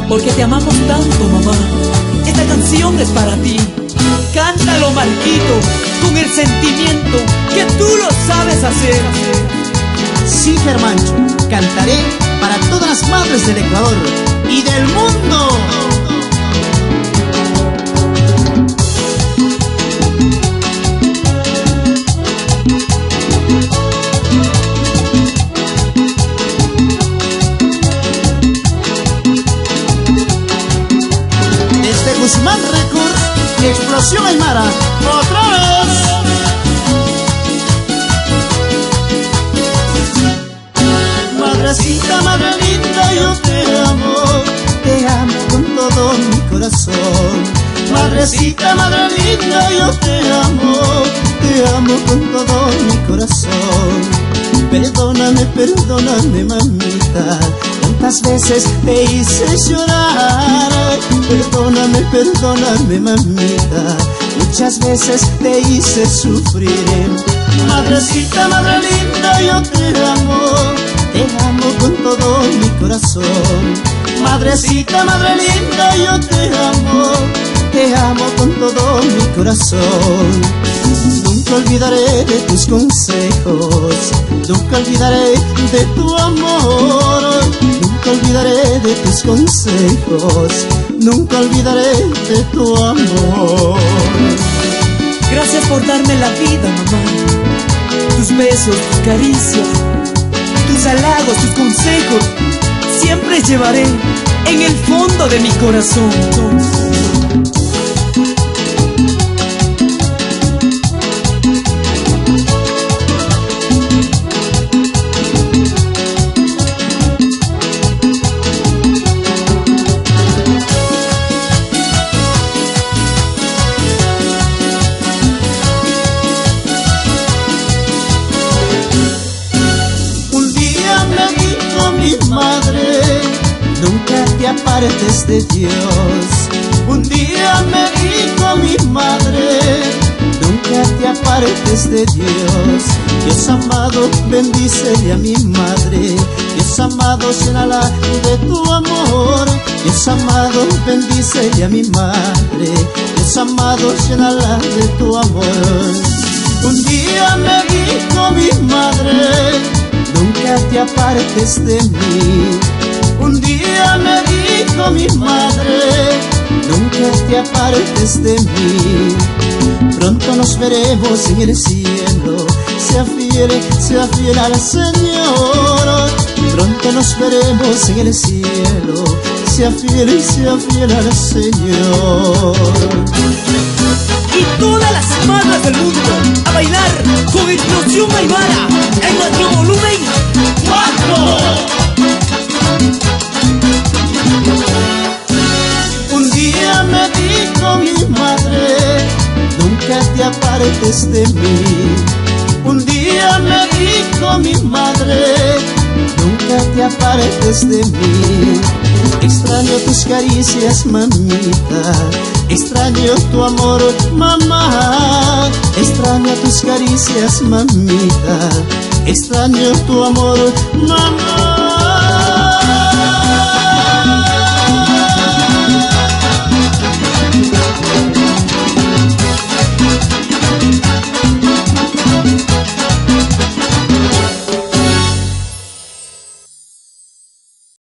porque te amamos tanto, mamá. Esta canción es para ti. Cántalo, Marquito, con el sentimiento que tú lo sabes hacer. Sí, Germancho, cantaré para todas las madres del Ecuador y del mundo. Desde Guzmán Records, Explosión Aymara, otra vez. Madrecita, madre linda, yo te amo con todo mi corazón. Madrecita, madre linda, yo te amo con todo mi corazón. Perdóname, perdóname, mamita, tantas veces te hice llorar. Perdóname, perdóname, mamita, muchas veces te hice sufrir. Madrecita, madre linda, yo te amo con todo mi corazón. Madrecita, madre linda, yo te amo con todo mi corazón. Nunca olvidaré de tus consejos, nunca olvidaré de tu amor. Nunca olvidaré de tus consejos, nunca olvidaré de tu amor. Gracias por darme la vida, mamá. Tus besos, tus caricias, tus halagos, tus consejos, siempre llevaré en el fondo de mi corazón. Madre, nunca te apartes de Dios. Un día me dijo mi madre, nunca te apartes de Dios. Dios amado, bendícele a mi madre. Dios amado, llénala de tu amor. Dios amado, bendícele a mi madre. Dios amado, llénala de tu amor. Un día me dijo mi madre, nunca te apartes de mí. Un día me dijo mi madre, nunca te apartes de mí. Pronto nos veremos en el cielo, sea fiel al Señor. Pronto nos veremos en el cielo, sea fiel al Señor. Y todas las madres del mundo a bailar con Explosión Aymara en nuestro volumen 4. Un día me dijo mi madre, nunca te apartes de mí. Un día me dijo mi madre, nunca te apartes de mí. Extraño tus caricias, mamita, extraño tu amor, mamá. Extraño tus caricias, mamita, extraño tu amor, mamá.